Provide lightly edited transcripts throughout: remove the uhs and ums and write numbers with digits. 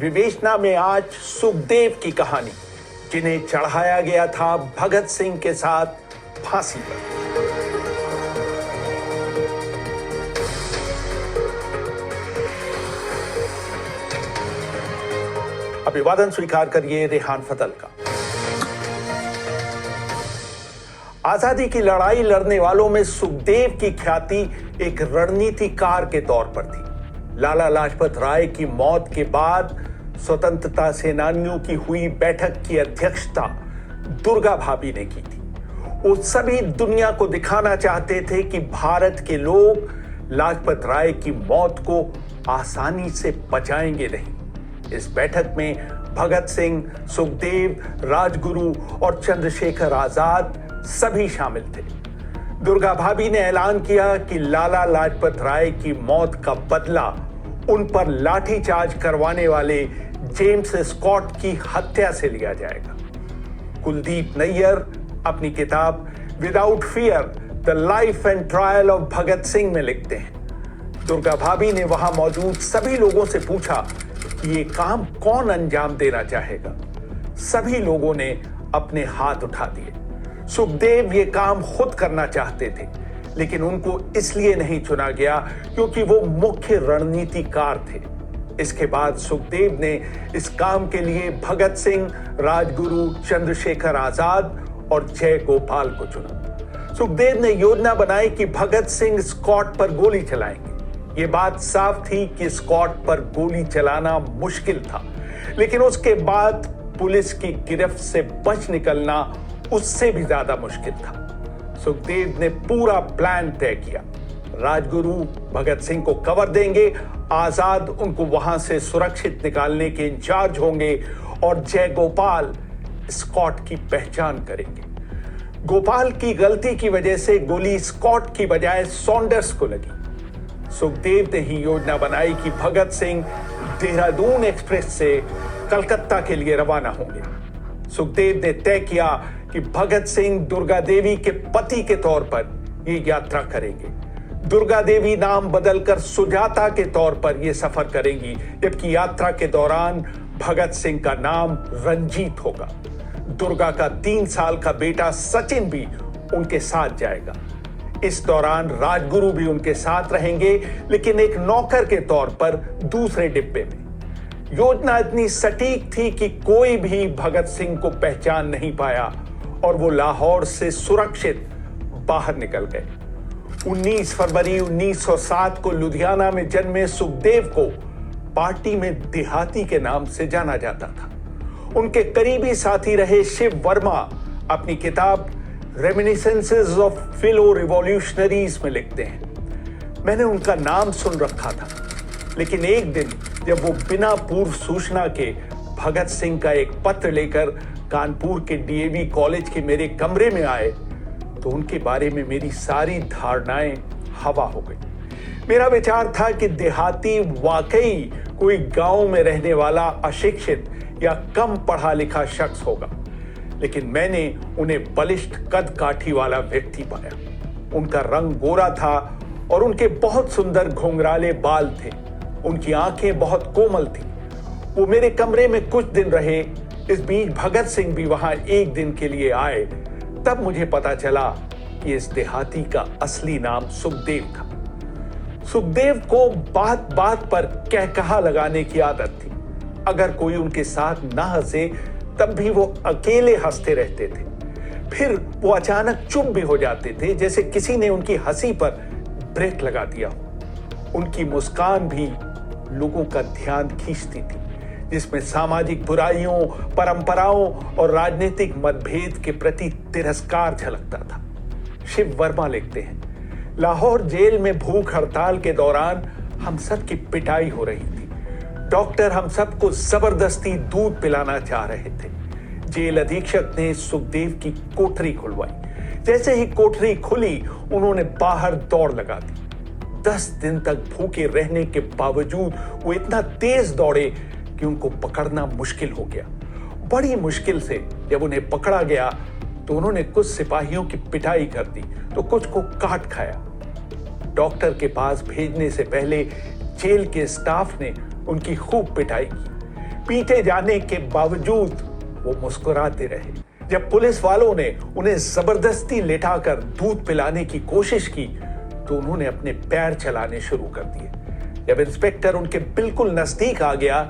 विवेचना में आज सुखदेव की कहानी, जिन्हें चढ़ाया गया था भगत सिंह के साथ फांसी पर। अभिवादन स्वीकार करिए रेहान फतल का। आजादी की लड़ाई लड़ने वालों में सुखदेव की ख्याति एक रणनीतिकार के तौर पर थी। लाला लाजपत राय की मौत के बाद स्वतंत्रता सेनानियों की हुई बैठक की अध्यक्षता दुर्गा भाभी ने की थी। वो सभी दुनिया को दिखाना चाहते थे कि भारत के लोग लाजपत राय की मौत को आसानी से पचाएंगे नहीं। इस बैठक में भगत सिंह, सुखदेव, राजगुरु और चंद्रशेखर आजाद सभी शामिल थे। दुर्गा भाभी ने ऐलान किया कि लाला लाजपत राय की मौत का बदला उन पर लाठीचार्ज करवाने वाले जेम्स स्कॉट की हत्या से लिया जाएगा। कुलदीप नैयर अपनी किताब without fear the life and trial of Bhagat Singh में लिखते हैं, दुर्गा भाभी ने वहां मौजूद सभी लोगों से पूछा कि ये काम कौन अंजाम देना चाहेगा। सभी लोगों ने अपने हाथ उठा दिए। सुखदेव ये काम खुद करना चाहते थे, लेकिन उनको इसलिए नहीं चुना गया क्योंकि वो मुख्य रणनीतिकार थे। इसके बाद सुखदेव ने इस काम के लिए भगत सिंह, राजगुरु, चंद्रशेखर आजाद और जय गोपाल को चुना। सुखदेव ने योजना बनाई कि भगत सिंह स्कॉट पर गोली चलाएंगे। ये बात साफ थी कि स्कॉट पर गोली चलाना मुश्किल था, लेकिन उसके बाद पुलिस की गिरफ्त से बच निकलना उससे भी ज्यादा मुश्किल था। सुखदेव ने पूरा प्लान तय किया। राजगुरु भगत सिंह को कवर देंगे, आजाद उनको वहां से सुरक्षित निकालने के इंचार्ज होंगे और जय गोपाल स्कॉट की पहचान करेंगे। गोपाल की गलती की वजह से गोली स्कॉट की बजाय सॉन्डर्स को लगी। सुखदेव ने ही योजना बनाई कि भगत सिंह देहरादून एक्सप्रेस से कलकत्ता के लिए रवाना होंगे। सुखदेव ने तय किया कि भगत सिंह दुर्गा देवी के पति के तौर पर ये यात्रा करेंगे। दुर्गा देवी नाम बदलकर सुजाता के तौर पर ये सफर करेंगी, जबकि यात्रा के दौरान भगत सिंह का नाम रंजीत होगा। दुर्गा का 3 साल का बेटा सचिन भी उनके साथ जाएगा। इस दौरान राजगुरु भी उनके साथ रहेंगे, लेकिन एक नौकर के तौर पर दूसरे डिब्बे में। योजना इतनी सटीक थी कि कोई भी भगत सिंह को पहचान नहीं पाया और वो लाहौर से सुरक्षित बाहर निकल गए। 19 फरवरी 1907 को लुधियाना में जन्मे सुखदेव को पार्टी में देहाती के नाम से जाना जाता था। उनके करीबी साथी रहे शिव वर्मा अपनी किताब रेमिनिसेंसेस ऑफ फिलो रिवॉल्यूशनरीज में लिखते हैं, मैंने उनका नाम सुन रखा था, लेकिन एक दिन जब वो बिना पूर्व सूचना के भगत सिंह का एक पत्र लेकर कानपुर के डीएवी कॉलेज के मेरे कमरे में आए तो उनके बारे में मेरी सारी धारणाएं हवा हो गई। मेरा विचार था कि देहाती वाकई कोई गांव में रहने वाला अशिक्षित या कम पढ़ा लिखा शख्स होगा, लेकिन मैंने उन्हें बलिष्ठ कद काठी वाला व्यक्ति पाया। उनका रंग गोरा था और उनके बहुत सुंदर घुंघराले बाल थे। उनकी आंखें बहुत कोमल थी। वो मेरे कमरे में कुछ दिन रहे। इस बीच भगत सिंह भी वहां एक दिन के लिए आए। तब मुझे पता चला कि इस देहाती का असली नाम सुखदेव था। सुखदेव को बात बात पर कहकहा लगाने की आदत थी। अगर कोई उनके साथ ना हंसे तब भी वो अकेले हंसते रहते थे। फिर वो अचानक चुप भी हो जाते थे, जैसे किसी ने उनकी हंसी पर ब्रेक लगा दिया हो। उनकी मुस्कान भी लोगों का ध्यान खींचती थी, जिसमें सामाजिक बुराइयों, परंपराओं और राजनीतिक मतभेद के प्रति तिरस्कार झलकता था। शिव वर्मा लिखते हैं, लाहौर जेल में भूख हड़ताल के दौरान हम सब की पिटाई हो रही थी। डॉक्टर हम सबको जबरदस्ती दूध पिलाना चाह रहे थे। जेल अधीक्षक ने सुखदेव की कोठरी खुलवाई। जैसे ही कोठरी खुली, उन्होंने बाहर दौड़ लगा दी। 10 दिन तक भूखे रहने के बावजूद वो इतना तेज दौड़े कि उनको पकड़ना मुश्किल हो गया। बड़ी मुश्किल से जब उन्हें पकड़ा गया तो उन्होंने कुछ सिपाहियों की पिटाई कर दी तो कुछ को काट खाया। डॉक्टर के पास भेजने से पहले जेल के स्टाफ ने उनकी खूब पिटाई की। पीटे जाने के बावजूद वो मुस्कुराते रहे। जब पुलिस वालों ने उन्हें जबरदस्ती लेटाकर दूध पिलाने की कोशिश की तो उन्होंने अपने पैर चलाने शुरू कर दिए। जब इंस्पेक्टर उनके बिल्कुल नजदीक आ गया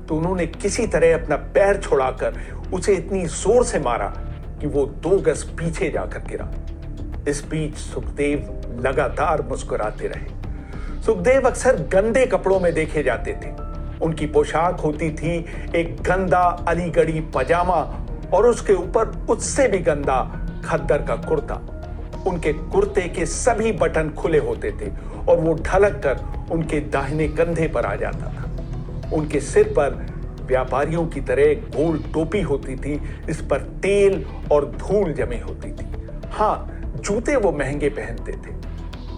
तो उन्होंने किसी तरह अपना पैर छुड़ाकर उसे इतनी जोर से मारा कि वो 2 गज पीछे जाकर गिरा। इस बीच सुखदेव लगातार मुस्कुराते रहे। सुखदेव अक्सर गंदे कपड़ों में देखे जाते थे। उनकी पोशाक होती थी एक गंदा अलीगढ़ी पजामा और उसके ऊपर उससे भी गंदा खद्दर का कुर्ता। उनके कुर्ते के सभी बटन खुले होते थे और वो ढलक कर उनके दाहिने कंधे पर आ जाता था। उनके सिर पर व्यापारियों की तरह गोल टोपी होती थी, इस पर तेल और धूल जमी होती थी। हाँ, जूते वो महंगे पहनते थे।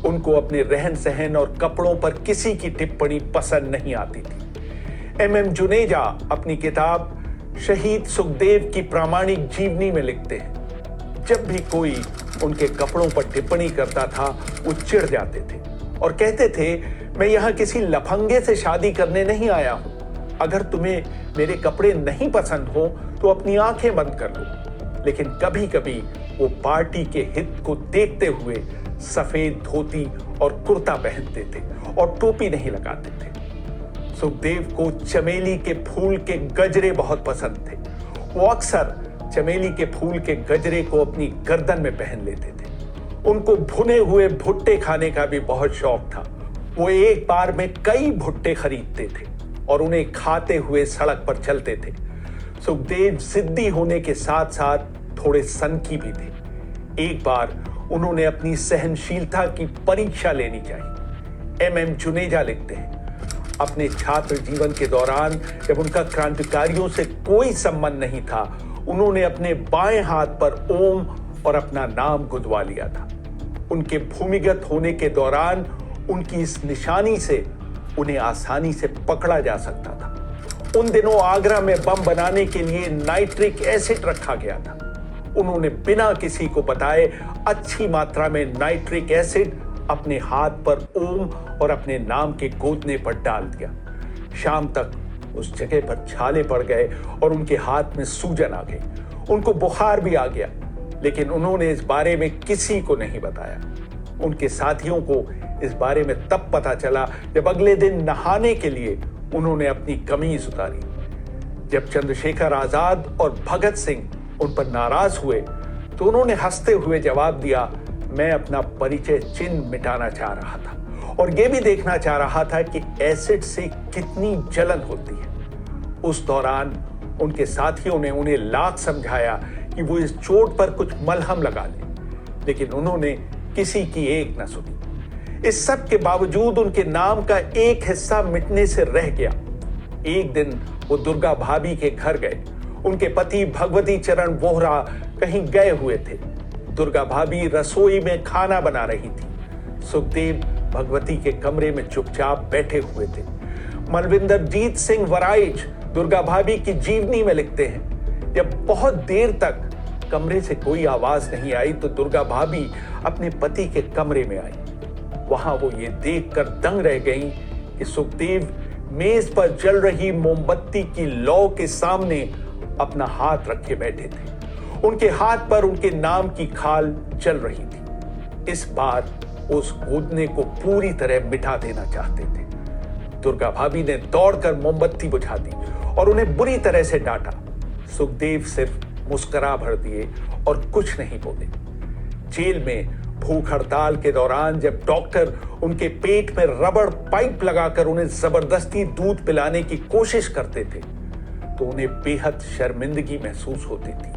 उनको अपने रहन सहन और कपड़ों पर किसी की टिप्पणी पसंद नहीं आती थी। MM जुनेजा अपनी किताब शहीद सुखदेव की प्रामाणिक जीवनी में लिखते हैं, जब भी कोई उनके कपड़ों पर टिप्पणी करता था वो चिढ़ जाते थे और कहते थे, मैं यहां किसी लफंगे से शादी करने नहीं आया हूं। अगर तुम्हें मेरे कपड़े नहीं पसंद हो तो अपनी आंखें बंद कर लो। लेकिन कभी कभी वो पार्टी के हित को देखते हुए सफेद धोती और कुर्ता पहनते थे और टोपी नहीं लगाते थे। सुखदेव को चमेली के फूल के गजरे बहुत पसंद थे। वो अक्सर चमेली के फूल के गजरे को अपनी गर्दन में पहन लेते थे। उनको भुने हुए भुट्टे खाने का भी बहुत शौक था। वो एक बार में कई भुट्टे खरीदते थे और उन्हें खाते हुए सड़क पर चलते थे। सुखदेव जिद्दी होने के साथ साथ थोड़े सनकी भी थे। एक बार उन्होंने अपनी सहनशीलता की परीक्षा लेनी चाहिए। MM जुनेजा लिखते हैं, अपने छात्र जीवन के दौरान जब उनका क्रांतिकारियों से कोई संबंध नहीं था, उन्होंने अपने बाएं हाथ पर ओम और अपना नाम गुदवा लिया था। उनके भूमिगत होने के दौरान उनकी इस निशानी से उन्हें आसानी से पकड़ा जा सकता था। उन दिनों आगरा में बम बनाने के लिए नाइट्रिक एसिड रखा गया था। उन्होंने बिना किसी को बताए अच्छी मात्रा में नाइट्रिक एसिड अपने हाथ पर ओम और अपने नाम के गोदने पर डाल दिया। शाम तक उस जगह पर छाले पड़ गए और उनके हाथ में सूजन आ गई। उनको बुखार भी आ गया, लेकिन उन्होंने इस बारे में किसी को नहीं बताया। उनके साथियों को इस बारे में तब पता चला जब अगले दिन नहाने के लिए उन्होंने अपनी कमीज उतारी। जब चंद्रशेखर आजाद और भगत सिंह उन पर नाराज हुए तो उन्होंने हंसते हुए जवाब दिया, मैं अपना परिचय चिन्ह मिटाना चाह रहा था और यह भी देखना चाह रहा था कि एसिड से कितनी जलन होती है। उस दौरान उनके साथियों ने उन्हें लाख समझाया कि वो इस चोट पर कुछ मलहम लगा लें, लेकिन उन्होंने किसी की एक न सुनी। इस सब के बावजूद उनके नाम का एक हिस्सा मिटने से रह गया। एक दिन वो दुर्गा भाभी के घर गए। उनके पति भगवती चरण वोहरा कहीं गए हुए थे। दुर्गा भाभी रसोई में खाना बना रही थी। सुखदेव भगवती के कमरे में चुपचाप बैठे हुए थे। मलविंदरजीत सिंह वराइच दुर्गा भाभी की जीवनी में लिखते हैं, जब बहुत देर तक कमरे से कोई आवाज नहीं आई तो दुर्गा भाभी अपने पति के कमरे में आई। वहां वो ये देखकर दंग रह गईं कि सुखदेव मेज पर जल रही मोमबत्ती की लौ के सामने अपना हाथ रखे बैठे थे। उनके हाथ पर उनके नाम की खाल चल रही थी। इस बार उस गोदने को पूरी तरह मिटा देना चाहते थे। दुर्गा भाभी ने दौड़कर मोमबत्ती बुझा दी और उन्हें बुरी तरह से डांटा। सुखदेव सिर्फ मुस्कुरा भर दिए और कुछ नहीं बोले। जेल में भूख हड़ताल के दौरान जब डॉक्टर उनके पेट में रबड़ पाइप लगाकर उन्हें जबरदस्ती दूध पिलाने की कोशिश करते थे तो उन्हें बेहद शर्मिंदगी महसूस होती थी।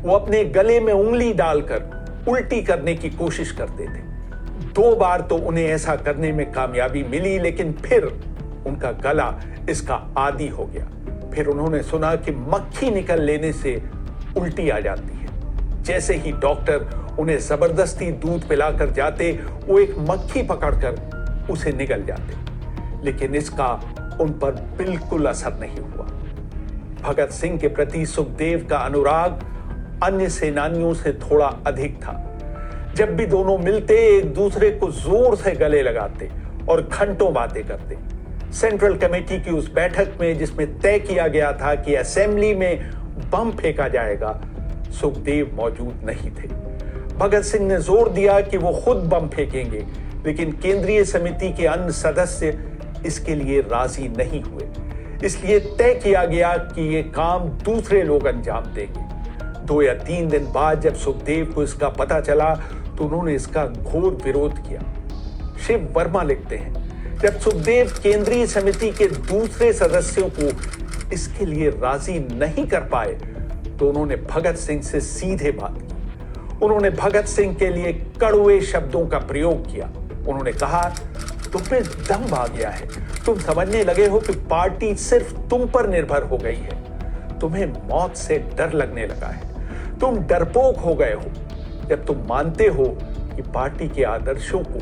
वो अपने गले में उंगली डालकर उल्टी करने की कोशिश करते थे। 2 बार तो उन्हें ऐसा करने में कामयाबी मिली, लेकिन फिर उनका गला इसका आदी हो गया। फिर उन्होंने सुना कि मक्खी निकल लेने से उल्टी आ जाती है। जैसे ही डॉक्टर उन्हें जबरदस्ती दूध पिलाकर जाते, वो एक मक्खी पकड़कर उसे निगल जाते, लेकिन इसका उन पर बिल्कुल असर नहीं हुआ। भगत सिंह के प्रति सुखदेव का अनुराग अन्य सेनानियों से थोड़ा अधिक था। जब भी दोनों मिलते एक दूसरे को जोर से गले लगाते और घंटों बातें करते। सेंट्रल कमेटी की उस बैठक में जिसमें तय किया गया था कि असेंबली में बम फेंका जाएगा, सुखदेव मौजूद नहीं थे। भगत सिंह ने जोर दिया कि वो खुद बम फेंकेंगे, लेकिन केंद्रीय समिति के अन्य सदस्य इसके लिए राजी नहीं हुए। इसलिए तय किया गया कि ये काम दूसरे लोग अंजाम देंगे। 2 या 3 दिन बाद जब सुखदेव को इसका पता चला तो उन्होंने इसका घोर विरोध किया। शिव वर्मा लिखते हैं, जब सुखदेव केंद्रीय समिति के दूसरे सदस्यों को इसके लिए राजी नहीं कर पाए तो उन्होंने भगत सिंह से सीधे बात की। उन्होंने भगत सिंह के लिए कड़वे शब्दों का प्रयोग किया। उन्होंने कहा, तुम में दम आ गया है, तुम समझने लगे हो कि पार्टी सिर्फ तुम पर निर्भर हो गई है, तुम्हें मौत से डर लगने लगा है, तुम डरपोक हो गए हो। जब तुम मानते हो कि पार्टी के आदर्शों को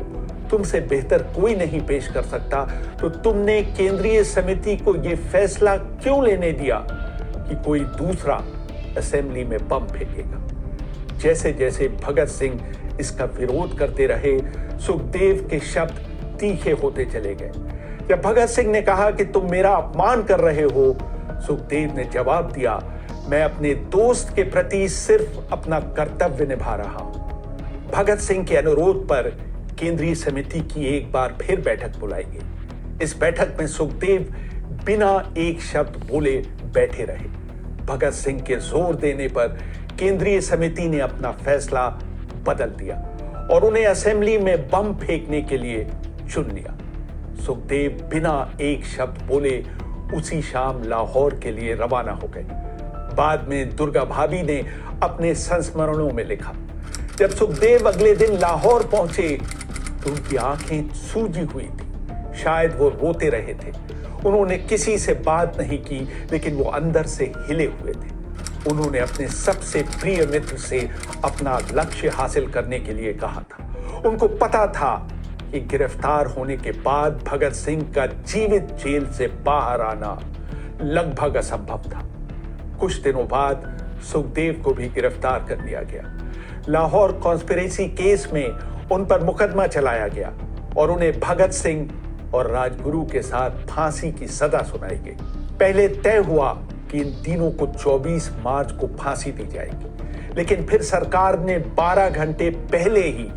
तुमसे बेहतर कोई नहीं पेश कर सकता, तो तुमने केंद्रीय समिति को यह फैसला क्यों लेने दिया कि कोई दूसरा असेंबली में बम फेंकेगा। जैसे जैसे भगत सिंह इसका विरोध करते रहे, सुखदेव के शब्द तीखे होते चले गए। जब भगत सिंह ने कहा कि तुम मेरा अपमान कर रहे हो, सुखदेव ने जवाब दिया, मैं अपने दोस्त के प्रति सिर्फ अपना कर्तव्य निभा रहा हूं। भगत सिंह के अनुरोध पर केंद्रीय समिति की एक बार फिर बैठक बुलाई गई। इस बैठक में सुखदेव बिना एक शब्द बोले बैठे रहे। भगत सिंह के जोर देने पर केंद्रीय समिति ने अपना फैसला बदल दिया और उन्हें असेंबली में बम फेंकने के लिए चुन लिया। सुखदेव बिना एक शब्द बोले उसी शाम लाहौर के लिए रवाना हो गए। बाद में दुर्गा भाभी ने अपने संस्मरणों में लिखा, जब सुखदेव अगले दिन लाहौर पहुंचे तो उनकी आंखें सूजी हुई थी, शायद वो रोते रहे थे। उन्होंने किसी से बात नहीं की, लेकिन वो अंदर से हिले हुए थे। उन्होंने अपने सबसे प्रिय मित्र से अपना लक्ष्य हासिल करने के लिए कहा था। उनको पता था कि गिरफ्तार होने के बाद भगत सिंह का जीवित जेल से बाहर आना लगभग असंभव था। कुछ दिनों बाद सुखदेव को भी गिरफ्तार कर लिया गया। लाहौर कॉन्स्पिरेसी केस में उन पर मुकदमा चलाया गया और उन्हें भगत सिंह और राजगुरु के साथ फांसी की सजा सुनाई गई। पहले तय हुआ कि इन तीनों को 24 मार्च को फांसी दी जाएगी, लेकिन फिर सरकार ने 12 घंटे पहले ही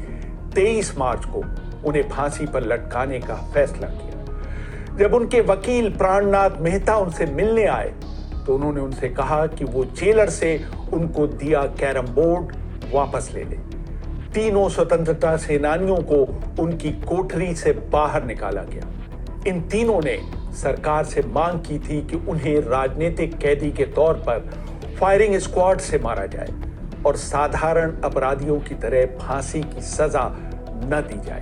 23 मार्च को उन्हें फांसी पर लटकाने का फैसला किया। जब उनके वकील प्राणनाथ मेहता उनसे मिलने आए तो उन्होंने उनसे कहा कि वो जेलर से उनको दिया कैरम बोर्ड वापस ले ले। तीनों स्वतंत्रता सेनानियों को उनकी कोठरी से बाहर निकाला गया। इन तीनों ने सरकार से मांग की थी कि उन्हें राजनीतिक कैदी के तौर पर फायरिंग स्क्वाड से मारा जाए और साधारण अपराधियों की तरह फांसी की सजा न दी जाए,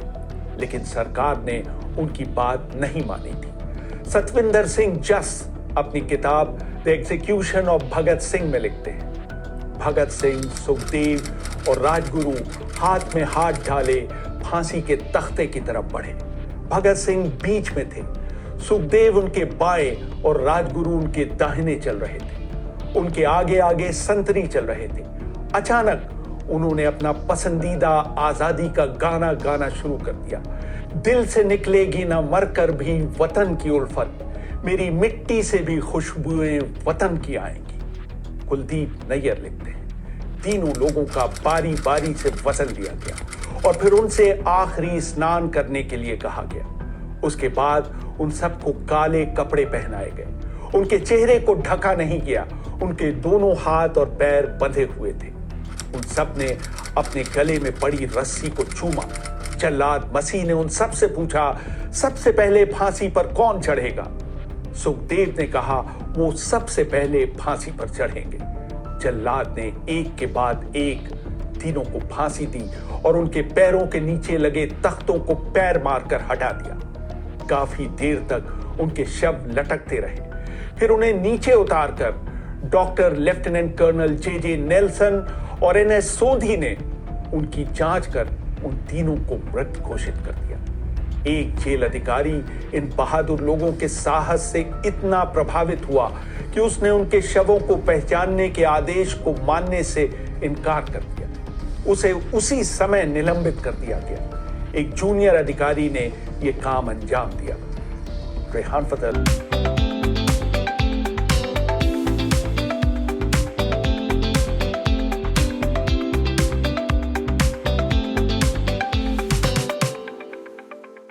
लेकिन सरकार ने उनकी बात नहीं मानी थी। सतविंदर सिंह जस अपनी किताब the execution of Bhagat Singh में लिखते हैं, भगत सिंह, सुखदेव और राजगुरु हाथ में हाथ डाले फांसी के तख्ते की तरफ बढ़े। भगत सिंह बीच में थे, सुखदेव उनके बाएं और राजगुरु उनके दाहिने चल रहे थे। उनके आगे आगे संतरी चल रहे थे। अचानक उन्होंने अपना पसंदीदा आजादी का गाना गाना शुरू कर दिया। दिल से निकलेगी ना मरकर भी वतन की उल्फत, मेरी मिट्टी से भी खुशबुएं वतन की आएंगी। कुलदीप नैयर लिखते हैं, तीनों लोगों का बारी बारी से वजन लिया गया और फिर उनसे आखिरी स्नान करने के लिए कहा गया। उसके बाद उन सबको काले कपड़े पहनाए गए। उनके चेहरे को ढका नहीं गया, उनके दोनों हाथ और पैर बंधे हुए थे। उन सब ने अपने गले में पड़ी रस्सी को चूमा। जल्लाद मसीह ने उन सब से पूछा, सबसे पहले फांसी पर कौन चढ़ेगा? सुखदेव ने कहा, वो सबसे पहले फांसी पर चढ़ेंगे। जल्लाद ने एक के बाद एक तीनों को फांसी दी और उनके पैरों के नीचे लगे तख्तों को पैर मारकर हटा दिया। काफी देर तक उनके शव लटकते रहे। फिर उन्हें नीचे उतारकर doctor lieutenant colonel J Nelson और एनएस सोधी ने उनकी जांच कर उन तीनों को मृत घोषित कर दिया। एक जेल अधिकारी इन बहादुर लोगों के साहस से इतना प्रभावित हुआ कि उसने उनके शवों को पहचानने के आदेश को मानने से इनकार कर दिया। उसे उसी समय निलंबित कर दिया गया। एक जूनियर अधिकारी ने यह काम अंजाम दिया। रेहान फतेह।